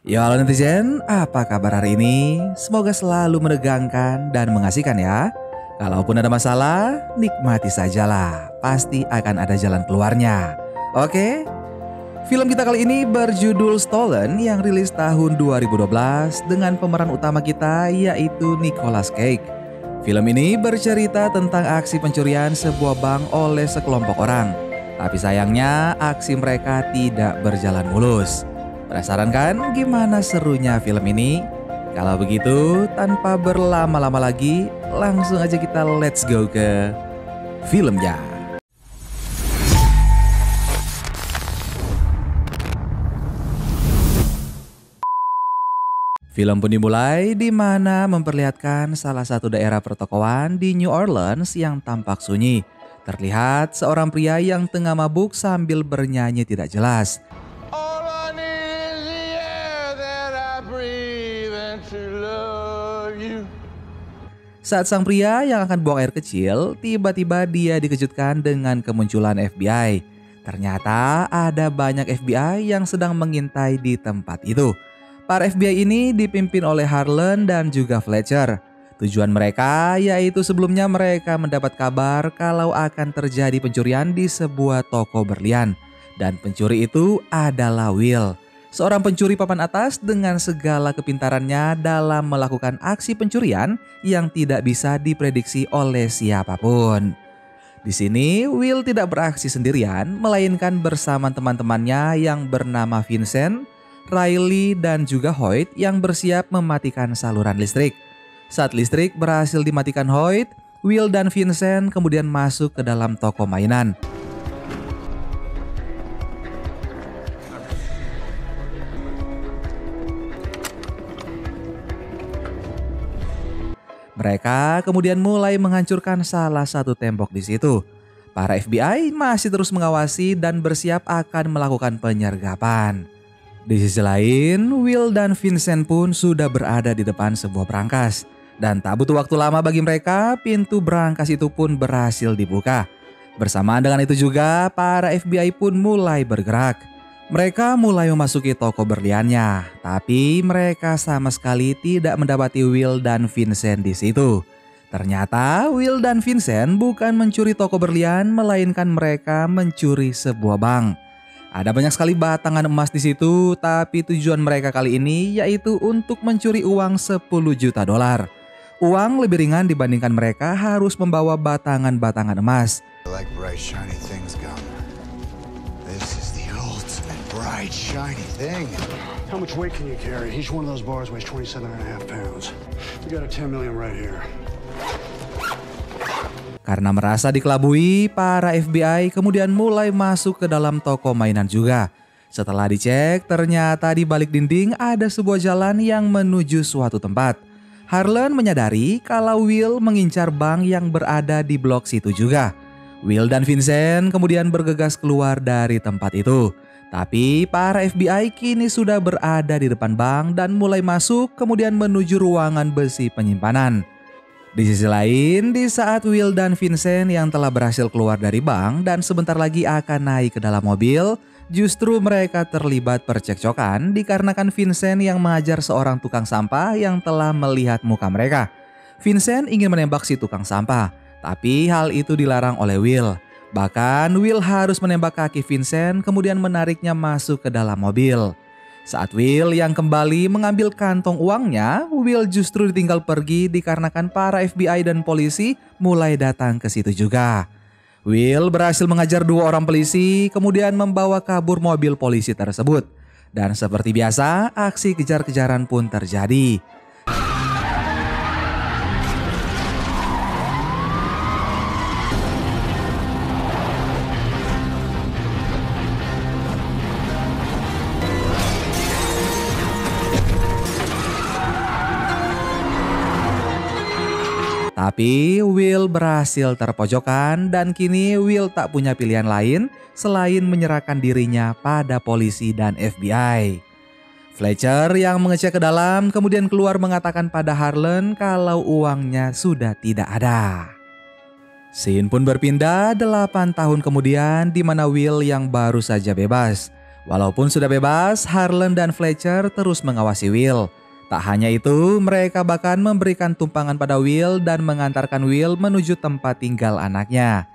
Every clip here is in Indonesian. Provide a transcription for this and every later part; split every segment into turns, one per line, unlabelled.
Ya halo netizen, apa kabar hari ini? Semoga selalu menegangkan dan mengasihkan ya. Kalaupun ada masalah, nikmati sajalah. Pasti akan ada jalan keluarnya. Oke? Film kita kali ini berjudul Stolen yang rilis tahun 2012 dengan pemeran utama kita yaitu Nicolas Cage. Film ini bercerita tentang aksi pencurian sebuah bank oleh sekelompok orang. Tapi sayangnya aksi mereka tidak berjalan mulus. Penasaran kan gimana serunya film ini? Kalau begitu, tanpa berlama-lama lagi, langsung aja kita let's go ke filmnya. Film pun dimulai di mana memperlihatkan salah satu daerah pertokoan di New Orleans yang tampak sunyi. Terlihat seorang pria yang tengah mabuk sambil bernyanyi tidak jelas.
All I need is the air that I breathe and to love you.
Saat sang pria yang akan buang air kecil, tiba-tiba dia dikejutkan dengan kemunculan FBI. Ternyata ada banyak FBI yang sedang mengintai di tempat itu. Para FBI ini dipimpin oleh Harlan dan juga Fletcher. Tujuan mereka yaitu sebelumnya mereka mendapat kabar kalau akan terjadi pencurian di sebuah toko berlian. Dan pencuri itu adalah Will, seorang pencuri papan atas dengan segala kepintarannya dalam melakukan aksi pencurian yang tidak bisa diprediksi oleh siapapun. Di sini Will tidak beraksi sendirian, melainkan bersama teman-temannya yang bernama Vincent, Riley, dan juga Hoyt yang bersiap mematikan saluran listrik. Saat listrik berhasil dimatikan Hoyt, Will dan Vincent kemudian masuk ke dalam toko mainan. Mereka kemudian mulai menghancurkan salah satu tembok di situ. Para FBI masih terus mengawasi dan bersiap akan melakukan penyergapan. Di sisi lain, Will dan Vincent pun sudah berada di depan sebuah brankas. Dan tak butuh waktu lama bagi mereka, pintu brankas itu pun berhasil dibuka. Bersamaan dengan itu juga, para FBI pun mulai bergerak. Mereka mulai memasuki toko berliannya, tapi mereka sama sekali tidak mendapati Will dan Vincent di situ. Ternyata Will dan Vincent bukan mencuri toko berlian, melainkan mereka mencuri sebuah bank. Ada banyak sekali batangan emas di situ, tapi tujuan mereka kali ini yaitu untuk mencuri uang 10 juta dolar. Uang lebih ringan dibandingkan mereka harus membawa batangan-batangan emas.
Like bright shiny things come. This is the ultimate bright shiny thing.
How much weight can you carry? Each one of those bars weighs 27.5 pounds. We got a 10 million right here.
Karena merasa dikelabui, para FBI kemudian mulai masuk ke dalam toko mainan juga. Setelah dicek, ternyata di balik dinding ada sebuah jalan yang menuju suatu tempat. Harlan menyadari kalau Will mengincar bank yang berada di blok situ juga. Will dan Vincent kemudian bergegas keluar dari tempat itu. Tapi para FBI kini sudah berada di depan bank dan mulai masuk kemudian menuju ruangan besi penyimpanan. Di sisi lain, di saat Will dan Vincent yang telah berhasil keluar dari bank dan sebentar lagi akan naik ke dalam mobil, justru mereka terlibat percekcokan dikarenakan Vincent yang mengajar seorang tukang sampah yang telah melihat muka mereka. Vincent ingin menembak si tukang sampah, tapi hal itu dilarang oleh Will. Bahkan Will harus menembak kaki Vincent kemudian menariknya masuk ke dalam mobil. Saat Will yang kembali mengambil kantong uangnya, Will justru ditinggal pergi dikarenakan para FBI dan polisi mulai datang ke situ juga. Will berhasil mengajar 2 orang polisi kemudian membawa kabur mobil polisi tersebut. Dan seperti biasa, aksi kejar-kejaran pun terjadi. Tapi Will berhasil terpojokkan dan kini Will tak punya pilihan lain selain menyerahkan dirinya pada polisi dan FBI. Fletcher yang mengecek ke dalam kemudian keluar mengatakan pada Harlan kalau uangnya sudah tidak ada. Scene pun berpindah 8 tahun kemudian di mana Will yang baru saja bebas. Walaupun sudah bebas, Harlan dan Fletcher terus mengawasi Will. Tak hanya itu, mereka bahkan memberikan tumpangan pada Will dan mengantarkan Will menuju tempat tinggal anaknya.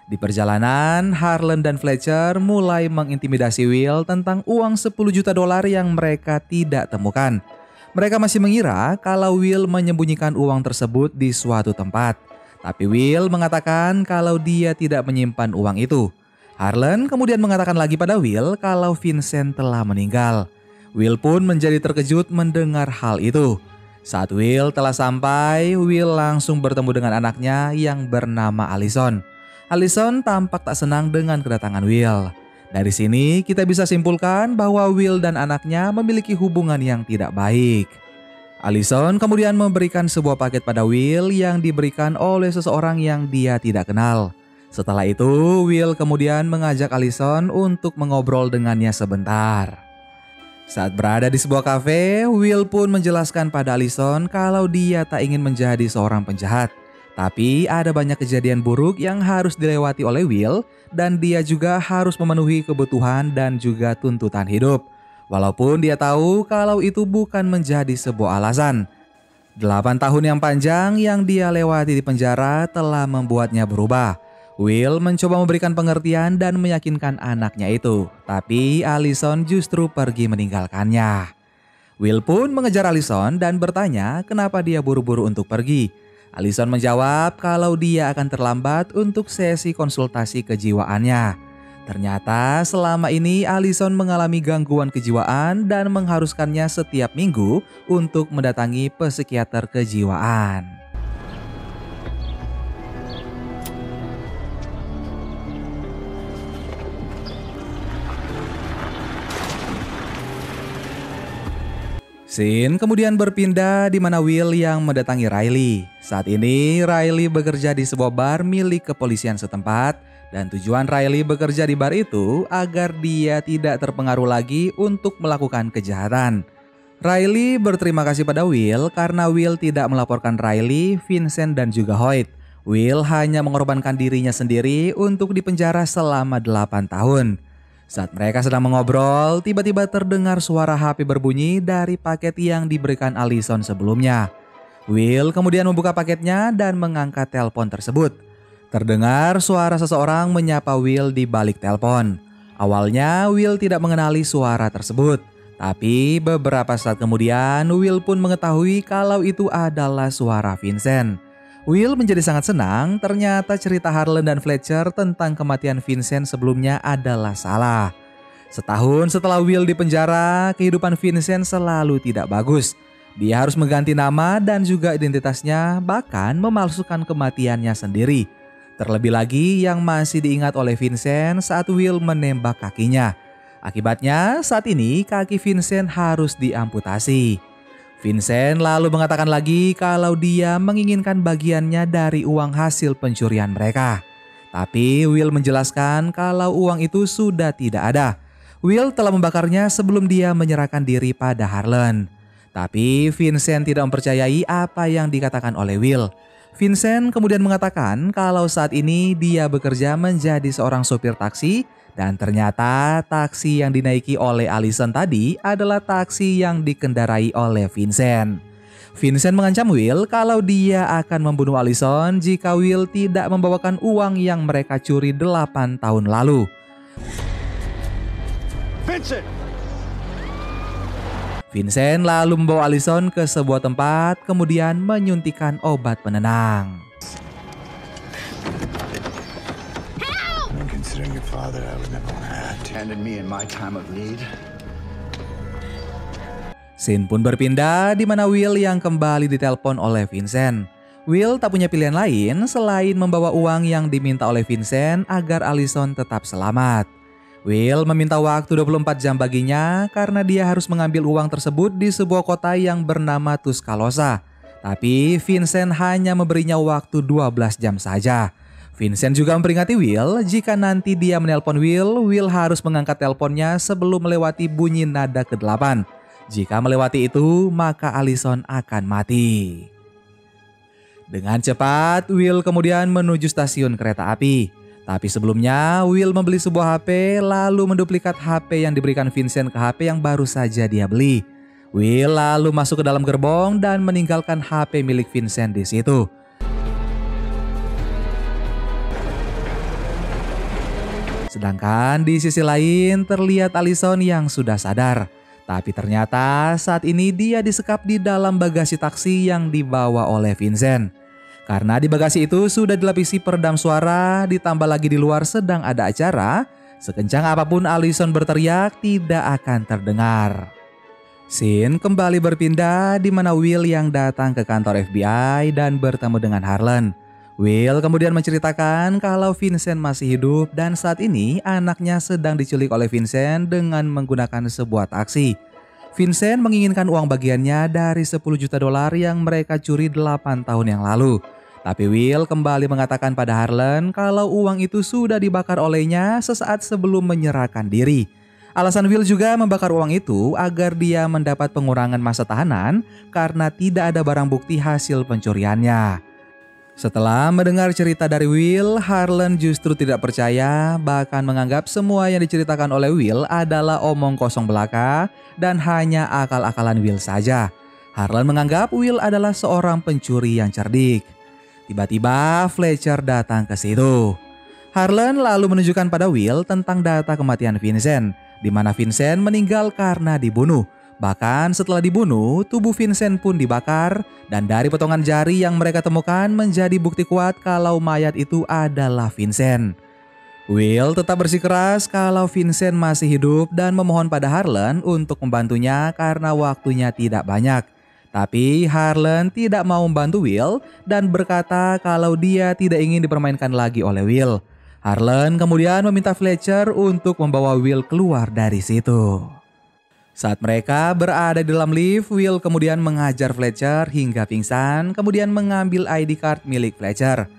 Di perjalanan, Harlan dan Fletcher mulai mengintimidasi Will tentang uang $10 juta yang mereka tidak temukan. Mereka masih mengira kalau Will menyembunyikan uang tersebut di suatu tempat. Tapi Will mengatakan kalau dia tidak menyimpan uang itu. Harlan kemudian mengatakan lagi pada Will kalau Vincent telah meninggal. Will pun menjadi terkejut mendengar hal itu. Saat Will telah sampai, Will langsung bertemu dengan anaknya yang bernama Allison. Allison tampak tak senang dengan kedatangan Will. Dari sini kita bisa simpulkan bahwa Will dan anaknya memiliki hubungan yang tidak baik. Allison kemudian memberikan sebuah paket pada Will yang diberikan oleh seseorang yang dia tidak kenal. Setelah itu, Will kemudian mengajak Allison untuk mengobrol dengannya sebentar. Saat berada di sebuah kafe, Will pun menjelaskan pada Allison kalau dia tak ingin menjadi seorang penjahat. Tapi ada banyak kejadian buruk yang harus dilewati oleh Will dan dia juga harus memenuhi kebutuhan dan juga tuntutan hidup. Walaupun dia tahu kalau itu bukan menjadi sebuah alasan. 8 tahun yang panjang yang dia lewati di penjara telah membuatnya berubah. Will mencoba memberikan pengertian dan meyakinkan anaknya itu, tapi Allison justru pergi meninggalkannya. Will pun mengejar Allison dan bertanya kenapa dia buru-buru untuk pergi. Allison menjawab kalau dia akan terlambat untuk sesi konsultasi kejiwaannya. Ternyata selama ini Allison mengalami gangguan kejiwaan dan mengharuskannya setiap minggu untuk mendatangi psikiater kejiwaan. Scene kemudian berpindah di mana Will yang mendatangi Riley. Saat ini Riley bekerja di sebuah bar milik kepolisian setempat dan tujuan Riley bekerja di bar itu agar dia tidak terpengaruh lagi untuk melakukan kejahatan. Riley berterima kasih pada Will karena Will tidak melaporkan Riley, Vincent dan juga Hoyt. Will hanya mengorbankan dirinya sendiri untuk dipenjara selama 8 tahun. Saat mereka sedang mengobrol, tiba-tiba terdengar suara HP berbunyi dari paket yang diberikan Allison sebelumnya. Will kemudian membuka paketnya dan mengangkat telepon tersebut. Terdengar suara seseorang menyapa Will di balik telepon. Awalnya Will tidak mengenali suara tersebut. Tapi beberapa saat kemudian Will pun mengetahui kalau itu adalah suara Vincent. Will menjadi sangat senang, ternyata cerita Harlan dan Fletcher tentang kematian Vincent sebelumnya adalah salah. Setahun setelah Will dipenjara, kehidupan Vincent selalu tidak bagus. Dia harus mengganti nama dan juga identitasnya, bahkan memalsukan kematiannya sendiri. Terlebih lagi yang masih diingat oleh Vincent saat Will menembak kakinya. Akibatnya saat ini kaki Vincent harus diamputasi. Vincent lalu mengatakan lagi kalau dia menginginkan bagiannya dari uang hasil pencurian mereka. Tapi Will menjelaskan kalau uang itu sudah tidak ada. Will telah membakarnya sebelum dia menyerahkan diri pada Harlan. Tapi Vincent tidak mempercayai apa yang dikatakan oleh Will. Vincent kemudian mengatakan kalau saat ini dia bekerja menjadi seorang sopir taksi. Dan ternyata taksi yang dinaiki oleh Allison tadi adalah taksi yang dikendarai oleh Vincent. Vincent mengancam Will kalau dia akan membunuh Allison jika Will tidak membawakan uang yang mereka curi 8 tahun lalu. Vincent lalu membawa Allison ke sebuah tempat kemudian menyuntikkan obat penenang.
Considering your father, I would never want to act.
Handed me in my time of need.
Scene pun berpindah di mana Will yang kembali ditelepon oleh Vincent. Will tak punya pilihan lain selain membawa uang yang diminta oleh Vincent agar Allison tetap selamat. Will meminta waktu 24 jam baginya karena dia harus mengambil uang tersebut di sebuah kota yang bernama Tuscaloosa. Tapi Vincent hanya memberinya waktu 12 jam saja. Vincent juga memperingati Will jika nanti dia menelpon Will harus mengangkat teleponnya sebelum melewati bunyi nada ke-8. Jika melewati itu, maka Allison akan mati. Dengan cepat, Will kemudian menuju stasiun kereta api. Tapi sebelumnya, Will membeli sebuah HP lalu menduplikat HP yang diberikan Vincent ke HP yang baru saja dia beli. Will lalu masuk ke dalam gerbong dan meninggalkan HP milik Vincent di situ. Sedangkan di sisi lain terlihat Allison yang sudah sadar. Tapi ternyata saat ini dia disekap di dalam bagasi taksi yang dibawa oleh Vincent. Karena di bagasi itu sudah dilapisi peredam suara, ditambah lagi di luar sedang ada acara, sekencang apapun Allison berteriak tidak akan terdengar. Scene kembali berpindah di mana Will yang datang ke kantor FBI dan bertemu dengan Harlan. Will kemudian menceritakan kalau Vincent masih hidup dan saat ini anaknya sedang diculik oleh Vincent dengan menggunakan sebuah taksi. Vincent menginginkan uang bagiannya dari 10 juta dolar yang mereka curi 8 tahun yang lalu. Tapi Will kembali mengatakan pada Harlan kalau uang itu sudah dibakar olehnya sesaat sebelum menyerahkan diri. Alasan Will juga membakar uang itu agar dia mendapat pengurangan masa tahanan karena tidak ada barang bukti hasil pencuriannya. Setelah mendengar cerita dari Will, Harlan justru tidak percaya, bahkan menganggap semua yang diceritakan oleh Will adalah omong kosong belaka dan hanya akal-akalan Will saja. Harlan menganggap Will adalah seorang pencuri yang cerdik. Tiba-tiba Fletcher datang ke situ. Harlan lalu menunjukkan pada Will tentang data kematian Vincent, di mana Vincent meninggal karena dibunuh. Bahkan setelah dibunuh, tubuh Vincent pun dibakar dan dari potongan jari yang mereka temukan menjadi bukti kuat kalau mayat itu adalah Vincent. Will tetap bersikeras kalau Vincent masih hidup dan memohon pada Harlan untuk membantunya karena waktunya tidak banyak. Tapi Harlan tidak mau membantu Will dan berkata kalau dia tidak ingin dipermainkan lagi oleh Will. Harlan kemudian meminta Fletcher untuk membawa Will keluar dari situ. Saat mereka berada di dalam lift, Will kemudian menghajar Fletcher hingga pingsan, kemudian mengambil ID card milik Fletcher.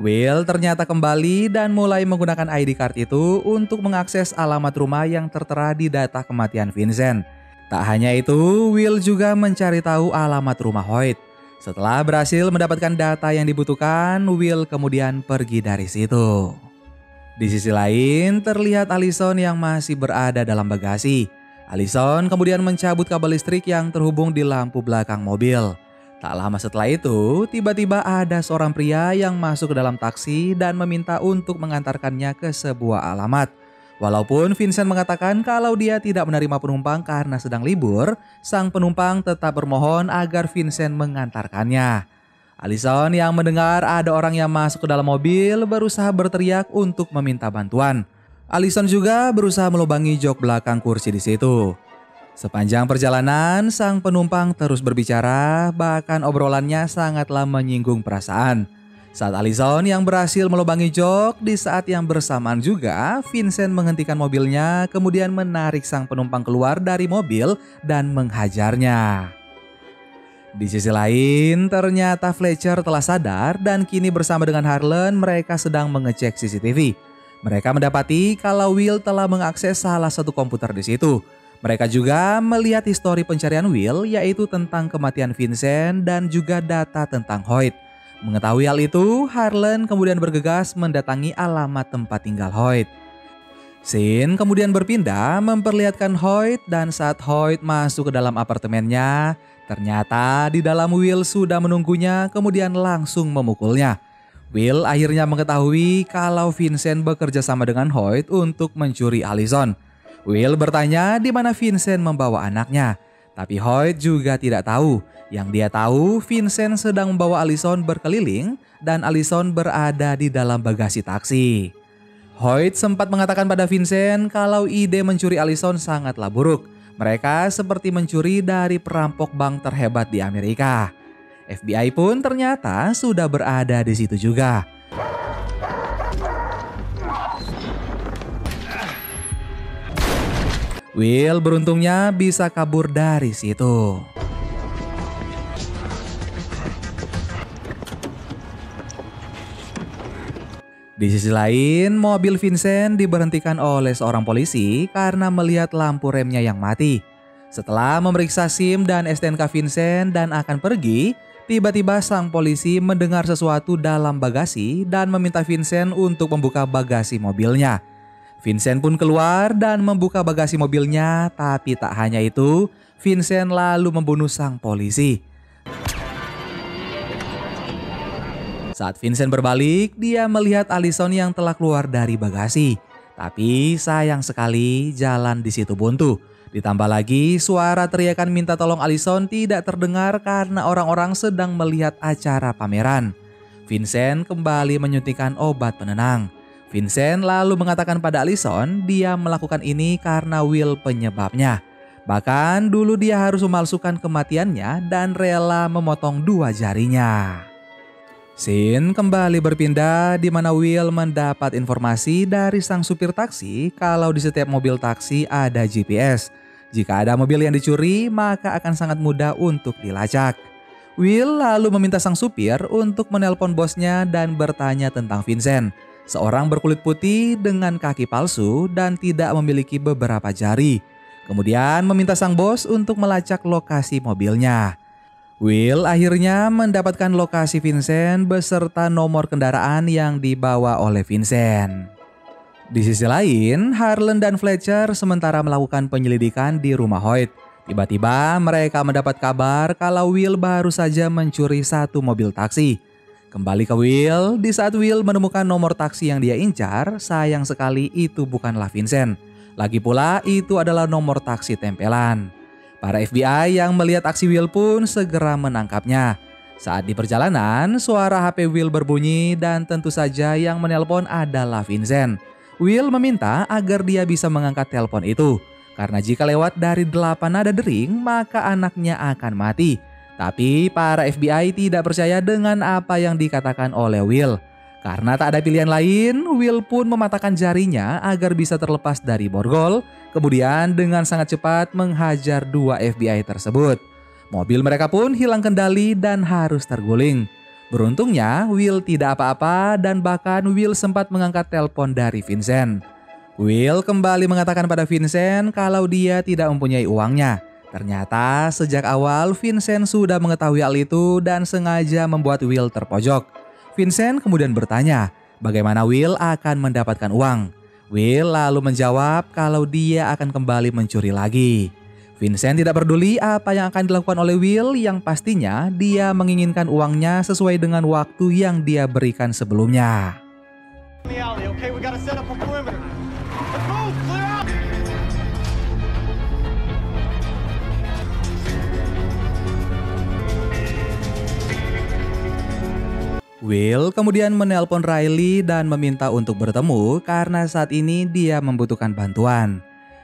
Will ternyata kembali dan mulai menggunakan ID card itu untuk mengakses alamat rumah yang tertera di data kematian Vincent. Tak hanya itu, Will juga mencari tahu alamat rumah Hoyt. Setelah berhasil mendapatkan data yang dibutuhkan, Will kemudian pergi dari situ. Di sisi lain, terlihat Allison yang masih berada dalam bagasi. Allison kemudian mencabut kabel listrik yang terhubung di lampu belakang mobil. Tak lama setelah itu, tiba-tiba ada seorang pria yang masuk ke dalam taksi dan meminta untuk mengantarkannya ke sebuah alamat. Walaupun Vincent mengatakan kalau dia tidak menerima penumpang karena sedang libur, sang penumpang tetap bermohon agar Vincent mengantarkannya. Allison yang mendengar ada orang yang masuk ke dalam mobil berusaha berteriak untuk meminta bantuan. Allison juga berusaha melubangi jok belakang kursi di situ. Sepanjang perjalanan, sang penumpang terus berbicara, bahkan obrolannya sangatlah menyinggung perasaan. Saat Allison yang berhasil melubangi jok, di saat yang bersamaan juga Vincent menghentikan mobilnya, kemudian menarik sang penumpang keluar dari mobil dan menghajarnya. Di sisi lain, ternyata Fletcher telah sadar dan kini bersama dengan Harlan mereka sedang mengecek CCTV. Mereka mendapati kalau Will telah mengakses salah satu komputer di situ. Mereka juga melihat histori pencarian Will, yaitu tentang kematian Vincent dan juga data tentang Hoyt. Mengetahui hal itu, Harlan kemudian bergegas mendatangi alamat tempat tinggal Hoyt. Scene kemudian berpindah memperlihatkan Hoyt dan saat Hoyt masuk ke dalam apartemennya, ternyata di dalam Will sudah menunggunya kemudian langsung memukulnya. Will akhirnya mengetahui kalau Vincent bekerja sama dengan Hoyt untuk mencuri Allison. Will bertanya di mana Vincent membawa anaknya, tapi Hoyt juga tidak tahu. Yang dia tahu, Vincent sedang membawa Allison berkeliling dan Allison berada di dalam bagasi taksi. Hoyt sempat mengatakan pada Vincent kalau ide mencuri Allison sangatlah buruk. Mereka seperti mencuri dari perampok bank terhebat di Amerika. FBI pun ternyata sudah berada di situ juga. Will beruntungnya bisa kabur dari situ. Di sisi lain, mobil Vincent diberhentikan oleh seorang polisi karena melihat lampu remnya yang mati. Setelah memeriksa SIM dan STNK Vincent dan akan pergi, Tiba-tiba sang polisi mendengar sesuatu dalam bagasi dan meminta Vincent untuk membuka bagasi mobilnya. Vincent pun keluar dan membuka bagasi mobilnya, tapi tak hanya itu, Vincent lalu membunuh sang polisi. Saat Vincent berbalik, dia melihat Allison yang telah keluar dari bagasi. Tapi sayang sekali jalan di situ buntu. Ditambah lagi suara teriakan minta tolong Allison tidak terdengar karena orang-orang sedang melihat acara pameran. Vincent kembali menyuntikkan obat penenang. Vincent lalu mengatakan pada Allison dia melakukan ini karena Will penyebabnya. Bahkan dulu dia harus memalsukan kematiannya dan rela memotong 2 jarinya. Scene kembali berpindah di mana Will mendapat informasi dari sang supir taksi kalau di setiap mobil taksi ada GPS. Jika ada mobil yang dicuri, maka akan sangat mudah untuk dilacak. Will lalu meminta sang supir untuk menelpon bosnya dan bertanya tentang Vincent, seorang berkulit putih dengan kaki palsu dan tidak memiliki beberapa jari. Kemudian meminta sang bos untuk melacak lokasi mobilnya. Will akhirnya mendapatkan lokasi Vincent beserta nomor kendaraan yang dibawa oleh Vincent. Di sisi lain, Harlan dan Fletcher sementara melakukan penyelidikan di rumah Hoyt. Tiba-tiba mereka mendapat kabar kalau Will baru saja mencuri 1 mobil taksi. Kembali ke Will, di saat Will menemukan nomor taksi yang dia incar, sayang sekali itu bukanlah Vincent. Lagi pula itu adalah nomor taksi tempelan. Para FBI yang melihat aksi Will pun segera menangkapnya. Saat di perjalanan, suara HP Will berbunyi dan tentu saja yang menelpon adalah Vincent. Will meminta agar dia bisa mengangkat telepon itu, karena jika lewat dari 8 nada dering maka anaknya akan mati. Tapi para FBI tidak percaya dengan apa yang dikatakan oleh Will. Karena tak ada pilihan lain, Will pun mematahkan jarinya agar bisa terlepas dari borgol, kemudian dengan sangat cepat menghajar 2 FBI tersebut. Mobil mereka pun hilang kendali dan harus terguling. Beruntungnya, Will tidak apa-apa dan bahkan Will sempat mengangkat telepon dari Vincent. Will kembali mengatakan pada Vincent kalau dia tidak mempunyai uangnya. Ternyata sejak awal Vincent sudah mengetahui hal itu dan sengaja membuat Will terpojok. Vincent kemudian bertanya, bagaimana Will akan mendapatkan uang. Will lalu menjawab kalau dia akan kembali mencuri lagi. Vincent tidak peduli apa yang akan dilakukan oleh Will, yang pastinya dia menginginkan uangnya sesuai dengan waktu yang dia berikan sebelumnya. Will kemudian menelpon Riley dan meminta untuk bertemu karena saat ini dia membutuhkan bantuan.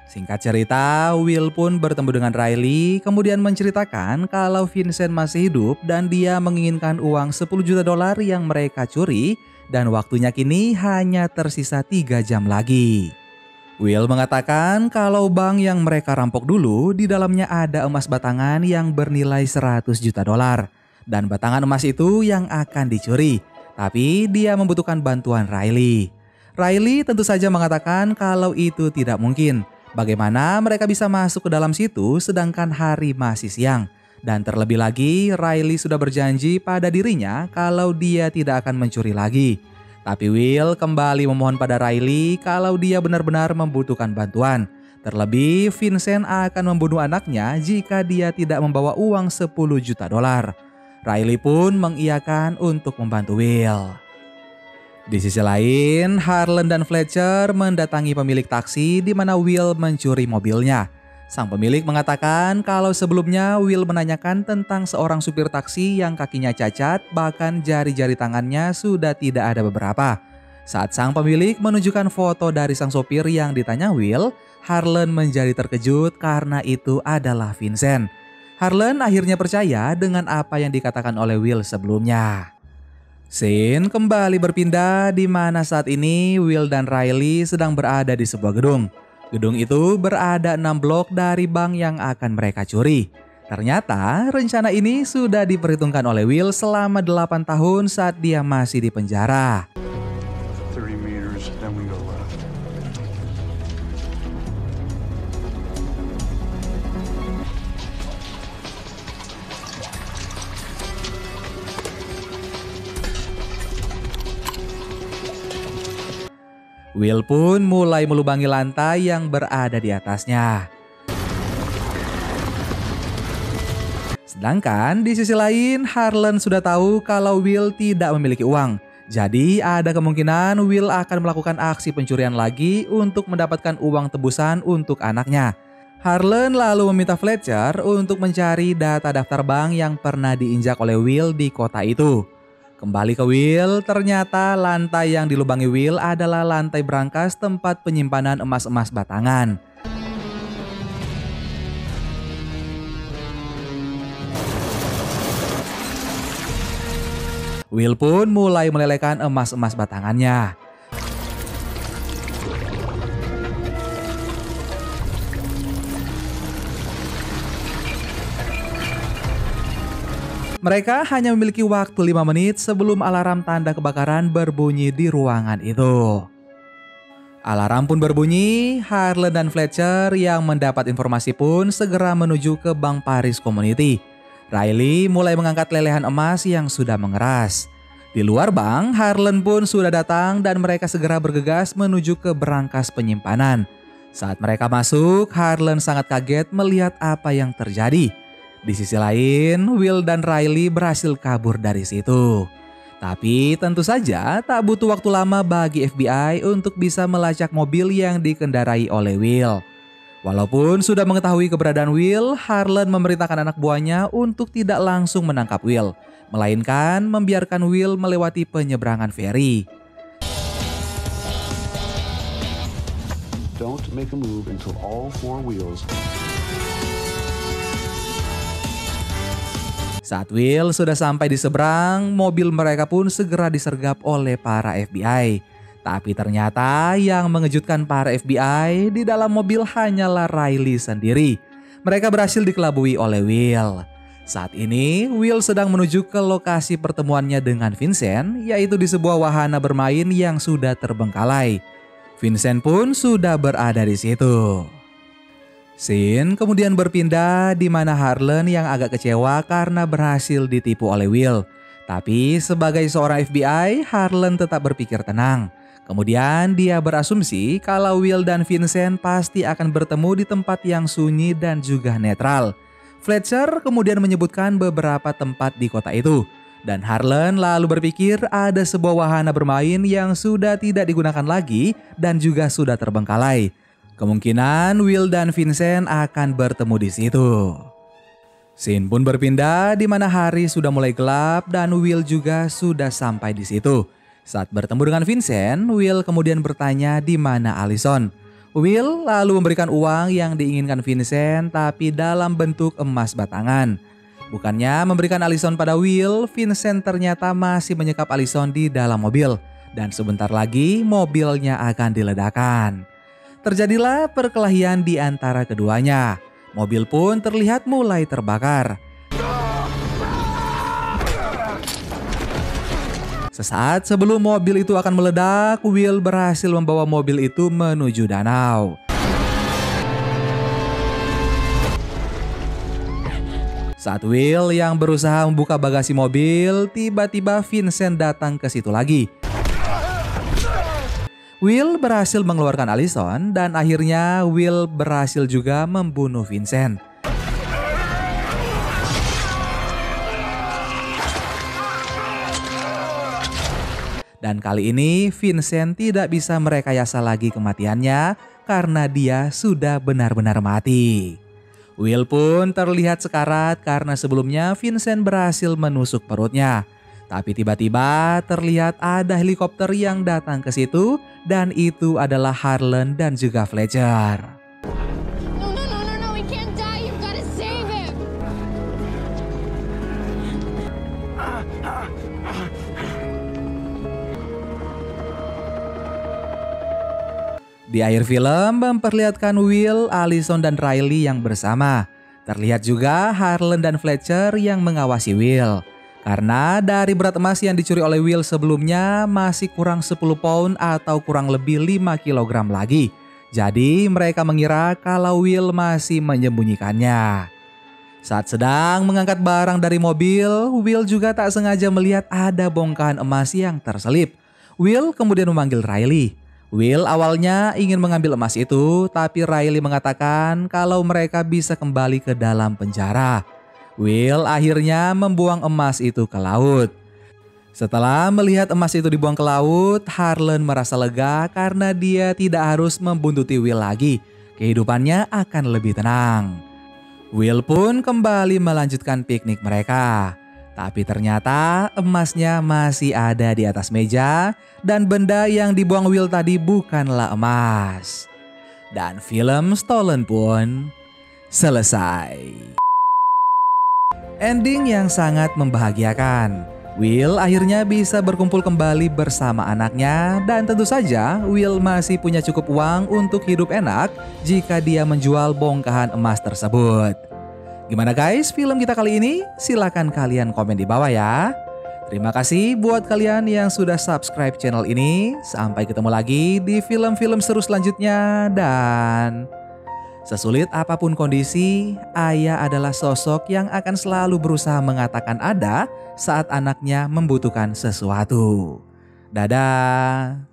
Singkat cerita, Will pun bertemu dengan Riley, kemudian menceritakan kalau Vincent masih hidup dan dia menginginkan uang $10 juta yang mereka curi dan waktunya kini hanya tersisa 3 jam lagi. Will mengatakan kalau bank yang mereka rampok dulu di dalamnya ada emas batangan yang bernilai $100 juta dan batangan emas itu yang akan dicuri, tapi dia membutuhkan bantuan Riley. Riley tentu saja mengatakan kalau itu tidak mungkin. Bagaimana mereka bisa masuk ke dalam situ sedangkan hari masih siang? Dan terlebih lagi, Riley sudah berjanji pada dirinya kalau dia tidak akan mencuri lagi. Tapi Will kembali memohon pada Riley kalau dia benar-benar membutuhkan bantuan. Terlebih, Vincent akan membunuh anaknya jika dia tidak membawa uang $10 juta. Riley pun mengiyakan untuk membantu Will. Di sisi lain, Harlan dan Fletcher mendatangi pemilik taksi di mana Will mencuri mobilnya. Sang pemilik mengatakan kalau sebelumnya Will menanyakan tentang seorang supir taksi yang kakinya cacat, bahkan jari-jari tangannya sudah tidak ada beberapa. Saat sang pemilik menunjukkan foto dari sang sopir yang ditanya Will, Harlan menjadi terkejut karena itu adalah Vincent. Harlan akhirnya percaya dengan apa yang dikatakan oleh Will sebelumnya. Scene kembali berpindah di mana saat ini Will dan Riley sedang berada di sebuah gedung. Gedung itu berada 6 blok dari bank yang akan mereka curi. Ternyata rencana ini sudah diperhitungkan oleh Will selama 8 tahun saat dia masih di penjara.
30 meters, then we go left.
Will pun mulai melubangi lantai yang berada di atasnya. Sedangkan di sisi lain, Harlan sudah tahu kalau Will tidak memiliki uang. Jadi ada kemungkinan Will akan melakukan aksi pencurian lagi untuk mendapatkan uang tebusan untuk anaknya. Harlan lalu meminta Fletcher untuk mencari data daftar bank yang pernah diinjak oleh Will di kota itu. Kembali ke Will, ternyata lantai yang dilubangi Will adalah lantai brankas tempat penyimpanan emas-emas batangan. Will pun mulai melelehkan emas-emas batangannya. Mereka hanya memiliki waktu 5 menit sebelum alarm tanda kebakaran berbunyi di ruangan itu. Alarm pun berbunyi, Harlan dan Fletcher yang mendapat informasi pun segera menuju ke Bank Paris Community. Riley mulai mengangkat lelehan emas yang sudah mengeras. Di luar bank, Harlan pun sudah datang dan mereka segera bergegas menuju ke berangkas penyimpanan. Saat mereka masuk, Harlan sangat kaget melihat apa yang terjadi. Di sisi lain, Will dan Riley berhasil kabur dari situ. Tapi tentu saja tak butuh waktu lama bagi FBI untuk bisa melacak mobil yang dikendarai oleh Will. Walaupun sudah mengetahui keberadaan Will, Harlan memerintahkan anak buahnya untuk tidak langsung menangkap Will, melainkan membiarkan Will melewati penyeberangan feri.
Don't make a move until all four wheels.
Saat Will sudah sampai di seberang, mobil mereka pun segera disergap oleh para FBI. Tapi ternyata yang mengejutkan para FBI, di dalam mobil hanyalah Riley sendiri. Mereka berhasil dikelabui oleh Will. Saat ini, Will sedang menuju ke lokasi pertemuannya dengan Vincent, yaitu di sebuah wahana bermain yang sudah terbengkalai. Vincent pun sudah berada di situ. Scene kemudian berpindah di mana Harlan yang agak kecewa karena berhasil ditipu oleh Will. Tapi sebagai seorang FBI, Harlan tetap berpikir tenang. Kemudian dia berasumsi kalau Will dan Vincent pasti akan bertemu di tempat yang sunyi dan juga netral. Fletcher kemudian menyebutkan beberapa tempat di kota itu. Dan Harlan lalu berpikir ada sebuah wahana bermain yang sudah tidak digunakan lagi dan juga sudah terbengkalai. Kemungkinan Will dan Vincent akan bertemu di situ. Scene pun berpindah di mana hari sudah mulai gelap dan Will juga sudah sampai di situ. Saat bertemu dengan Vincent, Will kemudian bertanya di mana Allison. Will lalu memberikan uang yang diinginkan Vincent tapi dalam bentuk emas batangan. Bukannya memberikan Allison pada Will, Vincent ternyata masih menyekap Allison di dalam mobil. Dan sebentar lagi mobilnya akan diledakkan. Terjadilah perkelahian di antara keduanya. Mobil pun terlihat mulai terbakar. Sesaat sebelum mobil itu akan meledak, Will berhasil membawa mobil itu menuju danau. Saat Will yang berusaha membuka bagasi mobil, tiba-tiba Vincent datang ke situ lagi. Will berhasil mengeluarkan Allison dan akhirnya Will berhasil juga membunuh Vincent. Dan kali ini Vincent tidak bisa merekayasa lagi kematiannya karena dia sudah benar-benar mati. Will pun terlihat sekarat karena sebelumnya Vincent berhasil menusuk perutnya. Tapi tiba-tiba terlihat ada helikopter yang datang ke situ dan itu adalah Harlan dan juga Fletcher.
No, he can't die. You've got to save him.
Di akhir film memperlihatkan Will, Allison dan Riley yang bersama. Terlihat juga Harlan dan Fletcher yang mengawasi Will. Karena dari berat emas yang dicuri oleh Will sebelumnya masih kurang 10 pound atau kurang lebih 5 kg lagi. Jadi mereka mengira kalau Will masih menyembunyikannya. Saat sedang mengangkat barang dari mobil, Will juga tak sengaja melihat ada bongkahan emas yang terselip. Will kemudian memanggil Riley. Will awalnya ingin mengambil emas itu, tapi Riley mengatakan kalau mereka bisa kembali ke dalam penjara. Will akhirnya membuang emas itu ke laut. Setelah melihat emas itu dibuang ke laut, Harlan merasa lega karena dia tidak harus membuntuti Will lagi. Kehidupannya akan lebih tenang. Will pun kembali melanjutkan piknik mereka. Tapi ternyata emasnya masih ada di atas meja dan benda yang dibuang Will tadi bukanlah emas. Dan film Stolen pun selesai. Ending yang sangat membahagiakan. Will akhirnya bisa berkumpul kembali bersama anaknya dan tentu saja Will masih punya cukup uang untuk hidup enak jika dia menjual bongkahan emas tersebut. Gimana guys film kita kali ini? Silahkan kalian komen di bawah ya. Terima kasih buat kalian yang sudah subscribe channel ini. Sampai ketemu lagi di film-film seru selanjutnya dan sesulit apapun kondisi, ayah adalah sosok yang akan selalu berusaha mengatakan ada saat anaknya membutuhkan sesuatu. Dadah.